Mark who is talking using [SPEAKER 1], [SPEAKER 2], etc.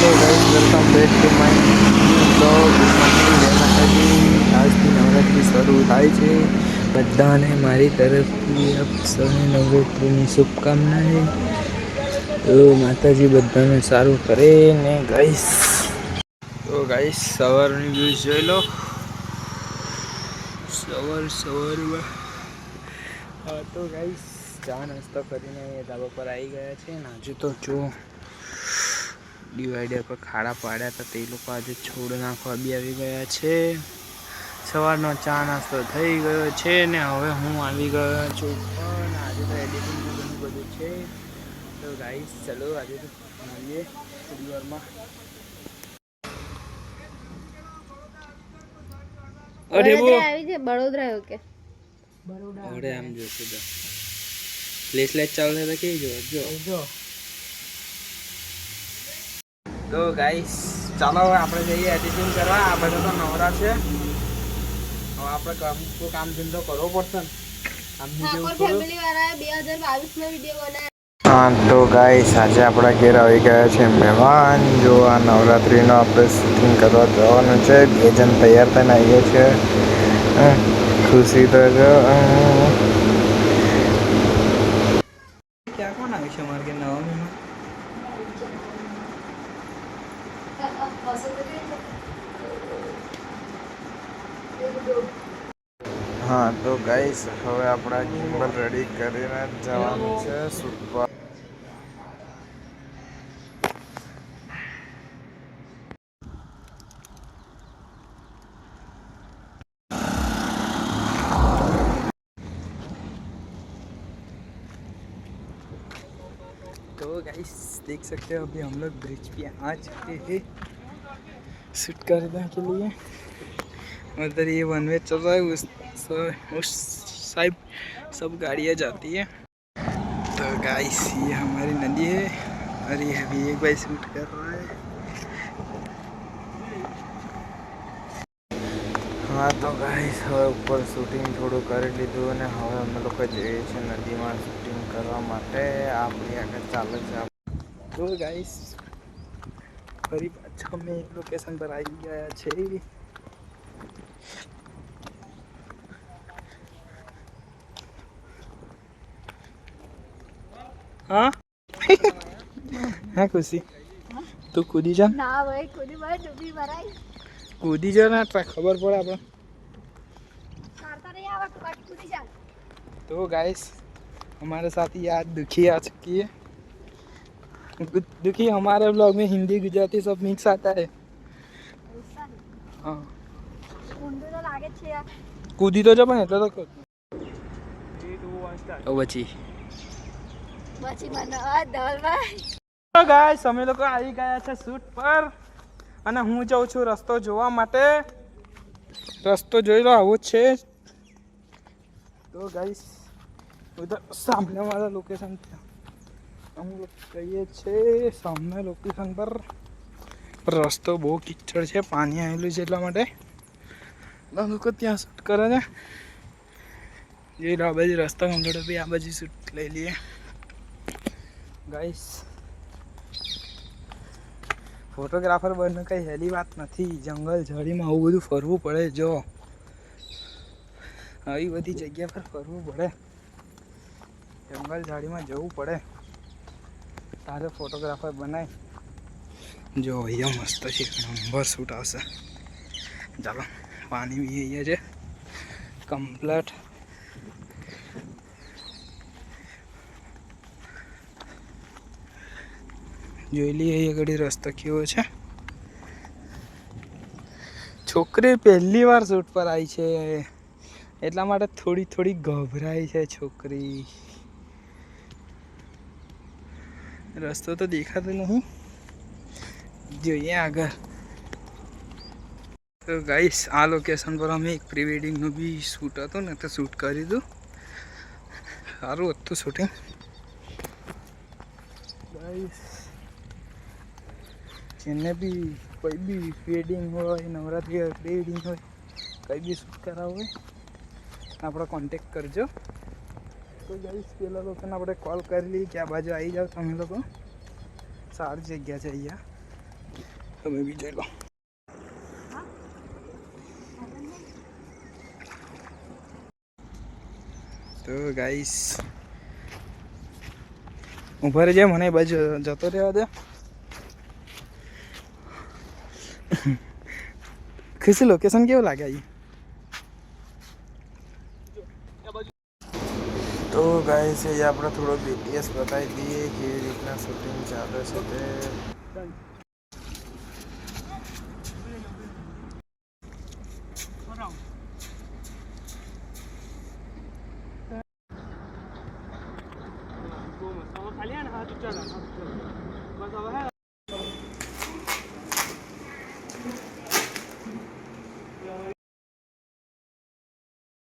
[SPEAKER 1] Welcome back to my blog. આજથી નવરાત્રિ શરૂ થાય છે. બધાને મારી તરફથી આપ સૌને નવરાત્રિની શુભકામનાએ. તો માતાજી બધાને સારું કરે ને ગાઈસ. તો ગાઈસ સવારની વ્યૂઝ જોઈ લો. સવારમાં હા તો ગાઈસ ચા નાસ્તો કરીને ધાબા પર આવી ગયા છે ને હજુ તો જો ડિવાઈડર પર ખાડા પાડ્યા હતા તે લોકો આજે છોડ નાખવા બી આવી ગયા છે. સવારનો ચા નાસ્તો થઈ ગયો છે ને હવે હું આવી ગયો છું પણ આજે તો એડિટિંગ ઘણું બધું છે. તો ગાઈસ ચલો આજે તો મળીએ થોડી વારમાં.
[SPEAKER 2] વડોદરા આવી છે. બળોદરા આવ્યો કે
[SPEAKER 1] ઓડે આમ જોશે તો પ્લેસલેસ ચાલુ થાય તો કેવી જો તો ગાઈસ ચાલો હવે આપણે જઈએ એડિટિંગ કરવા. આ બધા તો નવરા છે. હવે આપણે કામ ધંધો કરવો પડશે ને.
[SPEAKER 2] ફેમિલી વાળાએ 2022 નો વિડિયો બનાવ્યો.
[SPEAKER 1] હા તો ગાઈસ આજે આપણા ઘેર આવી ગયા છે મહેમાન. જો આ નવરાત્રિનો આપણે શૂટિંગ કરવા જવાનું છે. 2 જણ તૈયાર થઈને આવીએ છીએ. ખુશી તો જો ક્યાં કોણ આવ્યું છે અમારે કે નવા મહેમાન. હા તો ગાઈસ હવે આપણા ગિમ્બલ રેડી કરીને જવાનું છે શૂટ પર. तो गाइस देख सकते हो अभी हम लोग ब्रिज पे आ चुके हैं शूट करने के लिए. उधर ये वन वे चल रहा है. उस साइड सब गाड़ियाँ जाती है. तो गाइस ये हमारी नदी है और ये अभी एक भाई शूट कर रहा है. हाँ तो गाइस હવે ઉપર શૂટિંગ થોડું કરી લીધું અને હવે અમે લોકો જઈએ છીએ નદીમાં શૂટિંગ કરવા માટે. આપણી આગળ ચાલે છે. તો ગાઈસ ફરી પાછા અમે એક લોકેશન પર આવી ગયા છે. हाँ हाँ खुशी तू कूदी जा
[SPEAKER 2] ના ભાઈ કોની ભાઈ ડૂબી ભરાઈ
[SPEAKER 1] कूदी जा ना खबर पड़े આપણે.
[SPEAKER 2] મારતા નહીં આવે કટ કૂદી જા.
[SPEAKER 1] तो गाइस हमारे साथ ही आज दुखी आ चुकी है. दुखी हमारे ब्लॉग में हिंदी गुजराती सब मिक्स आता है. हाँ
[SPEAKER 2] ઊંડું તો લાગે છે યાર.
[SPEAKER 1] कूदी तो जा પણ એટલે તો પછી
[SPEAKER 2] મને આ દલભાઈ.
[SPEAKER 1] તો ગાઈસ અમે લોકો આવી ગયા છે શૂટ પર અને હું જાઉં છું રસ્તો જોવા માટે. રસ્તો જોઈ લો આવો જ છે. તો ગાઈસ ઉધર સામને વાળા લોકેશન हम लोग कहिए છે સામે લોકેશન પર. રસ્તો બહુ કિચડ છે. પાણી આવેલું છે એટલા માટે લોકો ત્યાં શૂટ કરે છે. એ આ બાજુ રસ્તા કમ્પ્લીટ બી આ બાજુ શૂટ લઈ લઈએ ગાઈસ. ફોટોગ્રાફર બનવું કંઈ હેલી વાત નથી. જંગલ ઝાડીમાં આવું બધું ફરવું પડે. જો આવી બધી જગ્યા પર ફરવું પડે. જંગલ ઝાડીમાં જવું પડે તારે ફોટોગ્રાફર બનાય. જો અહીંયા મસ્ત છે. નંબર શૂટ આવશે. ચાલો પાણી બી અહીંયા છે કમ્પ્લેટ. જોઈ લઈએ અહીંયા ઘડી રસ્તો કેવો છે. છોકરી પહેલી વાર શૂટ પર આવી છે એટલા માટે થોડી ગભરાઈ છે છોકરી. રસ્તો તો દેખાતો નહીં. જોઈએ આગળ. તો ગાઈસ આ લોકેશન પર અમે એક પ્રી વેડિંગનું બી શૂટ હતું ને તો શૂટ કરી દીધું. સારું હતું શૂટિંગ ગાઈસ. જેને બી કોઈ બી વેડિંગ હોય નવરાત્રિ હોય પ્રી વેડિંગ હોય કંઈ બી શૂટ કરાવવું હોય આપણો કોન્ટેક કરજો. તો ગાઈસ પેલા લોકોને આપણે કોલ કરી લઈએ કે આ બાજુ આવી જાઓ તમે લોકો. સારી જગ્યા છે અહીંયા. તમે બી જોઈ લો. તો ગાઈસ ઉભા રહી જાય, મને એ બાજુ જતો રહેવા દે. ખુશી લોકેશન કેવું લાગે અહીં? તો ગાઈસ એ આપણે થોડો BTS બતાવી દઈએ કેવી રીતના શૂટિંગ ચાલે છે તે. ખાલી